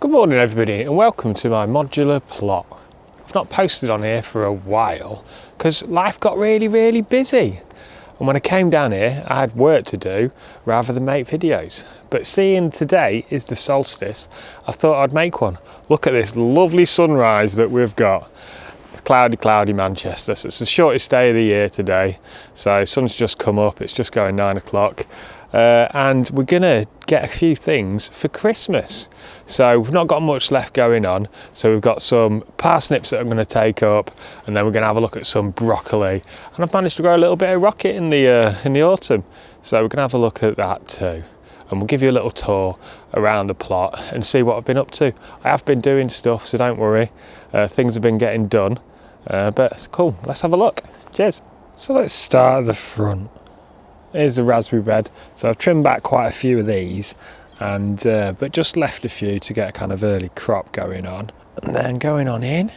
Good morning everybody and welcome to my modular plot. I've not posted on here for a while because life got really busy, and when I came down here I had work to do rather than make videos. But seeing today is the solstice, I thought I'd make one. Look at this lovely sunrise that we've got. It's cloudy Manchester, so it's the shortest day of the year today. So sun's just come up, it's just going 9 o'clock. And we're gonna get a few things for Christmas. So we've not got much left going on. So we've got some parsnips that I'm gonna take up, and then we're gonna have a look at some broccoli. And I've managed to grow a little bit of rocket in the autumn. So we're gonna have a look at that too. And we'll give you a little tour around the plot and see what I've been up to. I have been doing stuff, so don't worry. Things have been getting done, but cool, let's have a look. Cheers. So let's start at the front. Here's the raspberry bed. So I've trimmed back quite a few of these, and but just left a few to get a kind of early crop going on. And then going on in,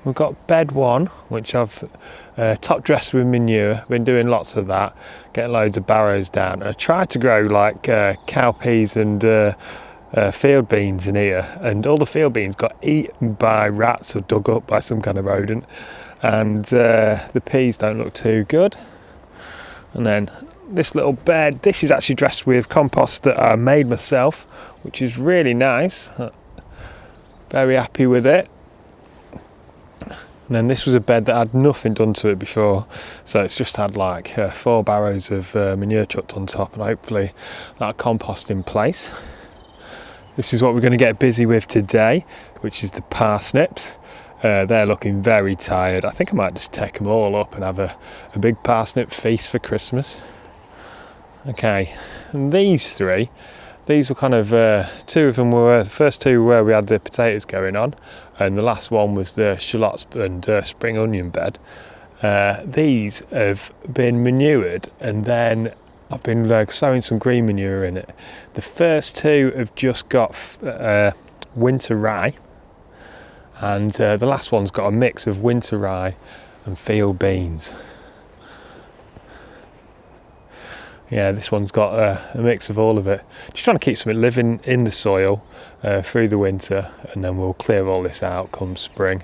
we've got bed one, which I've top dressed with manure. Been doing lots of that, getting loads of barrows down. I tried to grow like cowpeas and field beans in here, and all the field beans got eaten by rats or dug up by some kind of rodent, and the peas don't look too good. And then this little bed, this is actually dressed with compost that I made myself, which is really nice. Very happy with it. And then this was a bed that had nothing done to it before, so it's just had like 4 barrows of manure chucked on top, and hopefully that compost in place. This is what we're going to get busy with today, which is the parsnips. They're looking very tired. I think I might just take them all up and have a big parsnip feast for Christmas. Okay, and these three, these were kind of, 2 of them were, the first 2 where we had the potatoes going on, and the last one was the shallots and spring onion bed. These have been manured, and then I've been sowing some green manure in it. The first 2 have just got winter rye, and the last one's got a mix of winter rye and field beans. Yeah, this one's got a mix of all of it. Just trying to keep something living in the soil through the winter, and then we'll clear all this out come spring.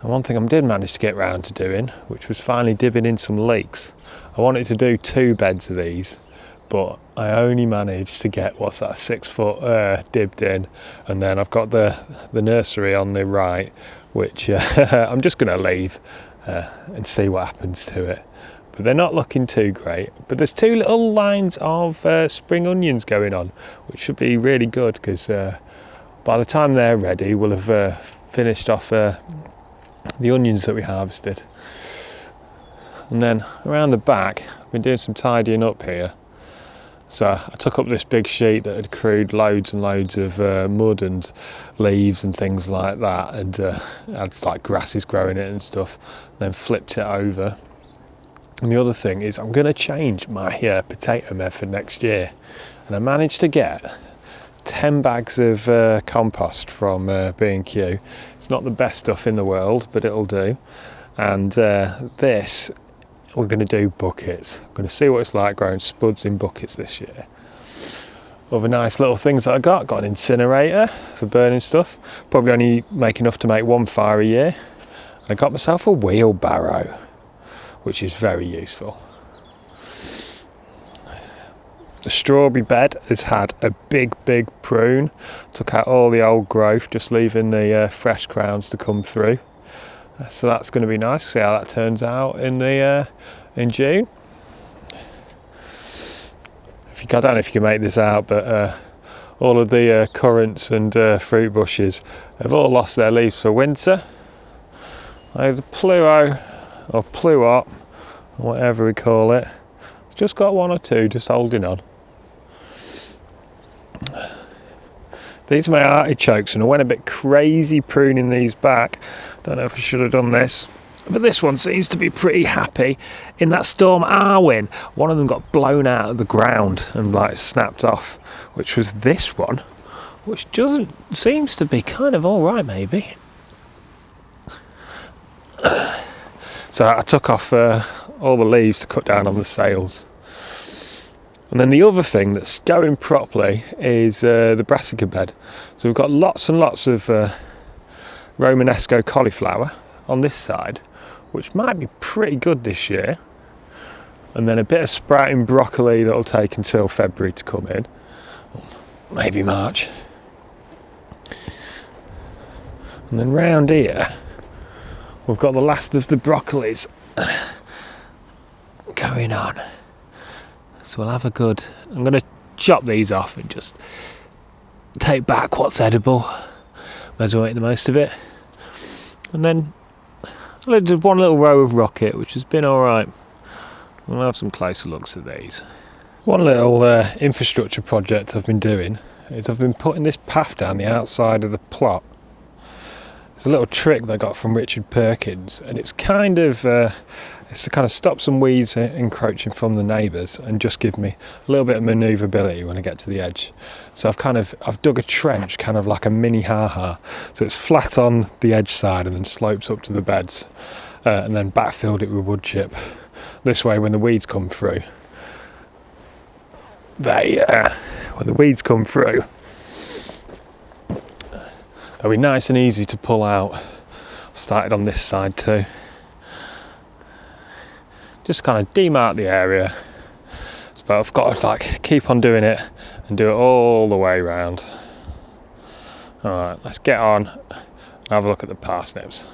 And one thing I did manage to get round to doing, which was finally dibbing in some leeks. I wanted to do 2 beds of these, but I only managed to get, what's that, 6 foot dibbed in, and then I've got the nursery on the right, which I'm just going to leave and see what happens to it. But they're not looking too great. But there's 2 little lines of spring onions going on, which should be really good, because by the time they're ready, we'll have finished off the onions that we harvested. And then around the back, I've been doing some tidying up here. So I took up this big sheet that had accrued loads and loads of mud and leaves and things like that, and had like grasses growing in it and stuff, and then flipped it over. And the other thing is I'm going to change my potato method next year, and I managed to get 10 bags of compost from B&Q. It's not the best stuff in the world, but it'll do. And this, we're going to do buckets. I'm going to see what it's like growing spuds in buckets this year. Other nice little things that I got an incinerator for burning stuff. Probably only make enough to make 1 fire a year. And I got myself a wheelbarrow, which is very useful. The strawberry bed has had a big prune. Took out all the old growth, just leaving the fresh crowns to come through. So that's going to be nice. See how that turns out in June. I don't know if you can make this out, but all of the currants and fruit bushes have all lost their leaves for winter. The pluo or pluot, whatever we call it, it's just got 1 or 2 just holding on. These are my artichokes, and I went a bit crazy pruning these back. Don't know if I should have done this, but this one seems to be pretty happy. In that storm Arwen, one of them got blown out of the ground and like snapped off, which was this one, which seems to be kind of all right maybe. So I took off all the leaves to cut down on the sails. And then the other thing that's going properly is the Brassica Bed. So we've got lots and lots of Romanesco cauliflower on this side, which might be pretty good this year. And then a bit of sprouting broccoli that'll take until February to come in, maybe March. And then round here we've got the last of the broccolis going on. So we'll have a good, I'm going to chop these off and just take back what's edible. May as well make the most of it. And then I'll do one little row of rocket, which has been alright. We'll have some closer looks at these. One little infrastructure project I've been doing is I've been putting this path down the outside of the plot. It's a little trick that I got from Richard Perkins, and it's kind of it's to kind of stop some weeds encroaching from the neighbours and just give me a little bit of manoeuvrability when I get to the edge. So I've dug a trench, kind of like a mini ha-ha, so it's flat on the edge side and then slopes up to the beds, and then backfilled it with wood chip. This way, when the weeds come through, they'll be nice and easy to pull out. I've started on this side too. Just kind of demark the area. But I've got to keep on doing it and do it all the way around. Alright, let's get on and have a look at the parsnips.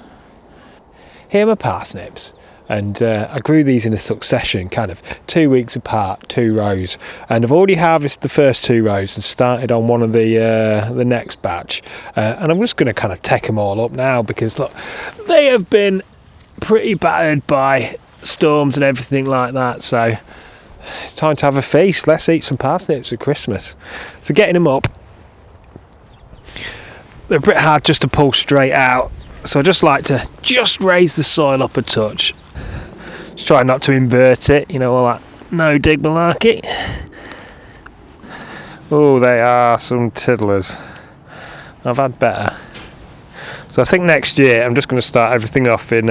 Here are my parsnips. And I grew these in a succession, kind of 2 weeks apart, 2 rows, and I've already harvested the first 2 rows and started on one of the next batch, and I'm just going to kind of take them all up now because look, they have been pretty battered by storms and everything like that, so it's time to have a feast. Let's eat some parsnips at Christmas. So getting them up, they're a bit hard just to pull straight out, so I just like to just raise the soil up a touch. Just try not to invert it, you know, all that no dig malarkey. Oh, they are some tiddlers. I've had better. So I think next year I'm just going to start everything off in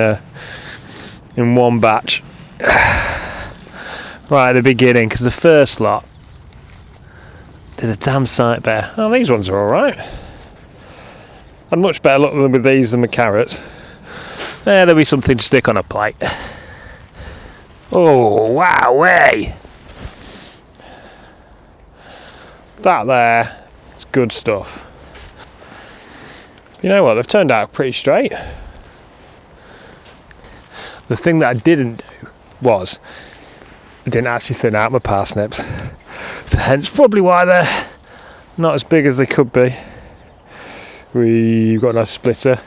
one batch. Right at the beginning, because the first lot did a damn sight better. Oh, these ones are alright. I'd much better luck with these than the carrots. There'll be something to stick on a plate. Oh, wow, way! That there is good stuff. You know what, they've turned out pretty straight. The thing that I didn't do was, I didn't actually thin out my parsnips. So hence probably why they're not as big as they could be. We've got a nice splitter.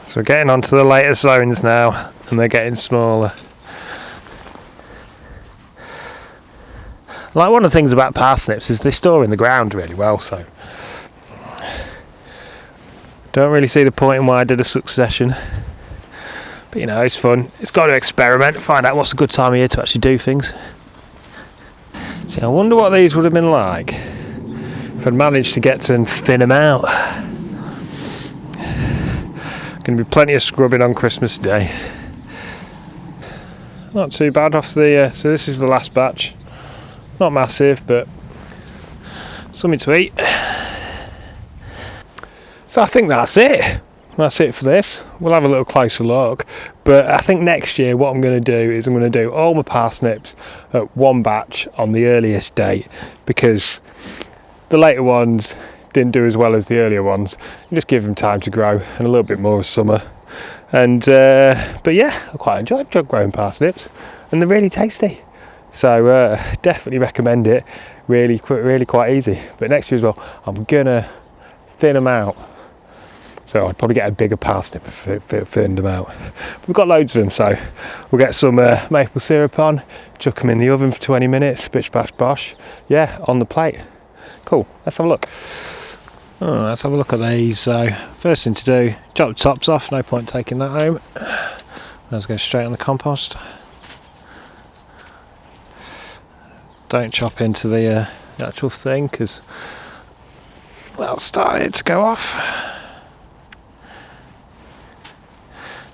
So we're getting onto the later zones now, and they're getting smaller. Like, one of the things about parsnips is they store in the ground really well, so don't really see the point in why I did a succession. But you know, it's fun. It's got to experiment, find out what's a good time of year to actually do things. See, I wonder what these would have been like if I'd managed to get to thin them out. Going to be plenty of scrubbing on Christmas Day. Not too bad off the so this is the last batch. Not massive, but something to eat. So I think that's it. That's it for this. We'll have a little closer look, but I think next year what I'm going to do is I'm going to do all my parsnips at one batch on the earliest date, because the later ones didn't do as well as the earlier ones. You just give them time to grow and a little bit more of summer. And but yeah, I quite enjoyed growing parsnips, and they're really tasty. So definitely recommend it. Really quite easy. But next year as well, I'm gonna thin them out. So I'd probably get a bigger parsnip if thinned them out. But we've got loads of them, so we'll get some maple syrup on, chuck them in the oven for 20 minutes, bish bash bosh. Yeah, on the plate. Cool, let's have a look. Oh, let's have a look at these. So first thing to do, chop the tops off, no point taking that home. Let's go straight on the compost. Don't chop into the actual thing, because that'll start it to go off.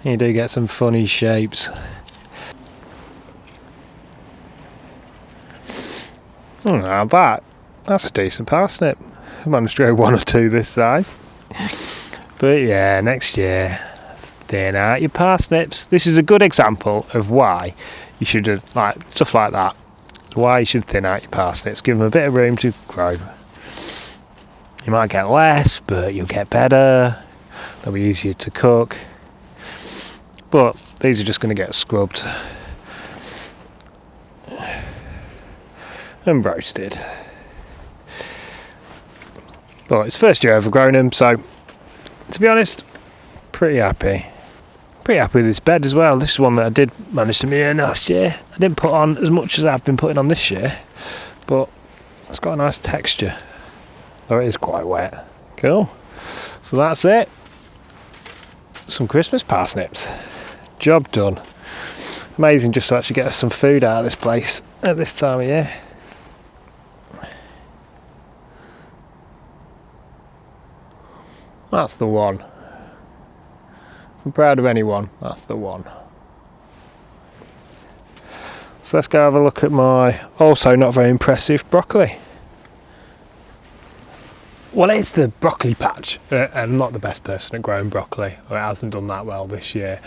You do get some funny shapes. Now that's a decent parsnip. I managed to grow 1 or 2 this size. But yeah, next year, thin out your parsnips. This is a good example of why you should, like stuff like that, why you should thin out your parsnips. Give them a bit of room to grow. You might get less, but you'll get better. They'll be easier to cook. But these are just going to get scrubbed and roasted. But it's first year I've grown them, so to be honest, pretty happy. Pretty happy with this bed as well. This is one that I did manage to earn last year. I didn't put on as much as I've been putting on this year, but it's got a nice texture, though it is quite wet. Cool. So that's it. Some Christmas parsnips. Job done. Amazing just to actually get us some food out of this place at this time of year. That's the one. If I'm proud of anyone, that's the one. So let's go have a look at my also not very impressive broccoli. Well, it's the broccoli patch. I'm not the best person at growing broccoli, or it hasn't done that well this year.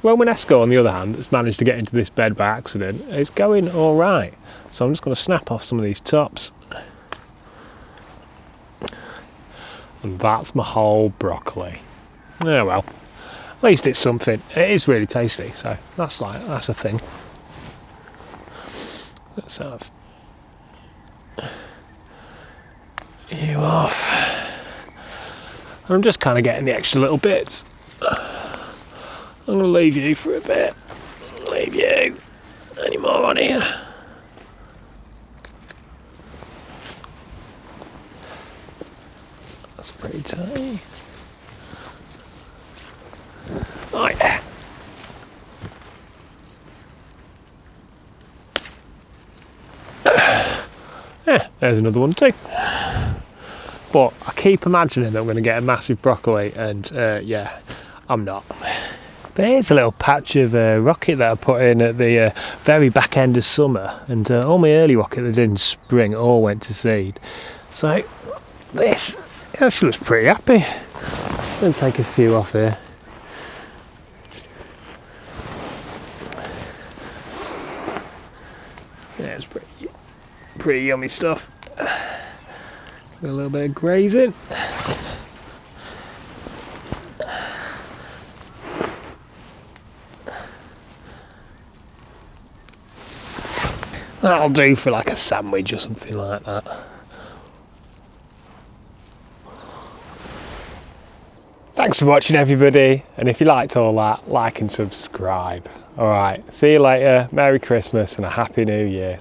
Romanesco, on the other hand, that's managed to get into this bed by accident, is going all right. So I'm just going to snap off some of these tops. And that's my whole broccoli. Oh well, at least it's something. It is really tasty, so that's a thing. Let's have you off. I'm just kind of getting the extra little bits. I'm going to leave you for a bit. Leave you. Any more on here? That's pretty tiny. Right. Yeah, there's another one too. But I keep imagining that I'm going to get a massive broccoli, and yeah, I'm not. But here's a little patch of rocket that I put in at the very back end of summer, and all my early rocket that I did in spring all went to seed. So this actually looks pretty happy. I'm going to take a few off here. Yeah, it's pretty yummy stuff. Got a little bit of grazing. That'll do for like a sandwich or something like that. Thanks for watching, everybody, and if you liked all that, like and subscribe. Alright, see you later, Merry Christmas and a Happy New Year.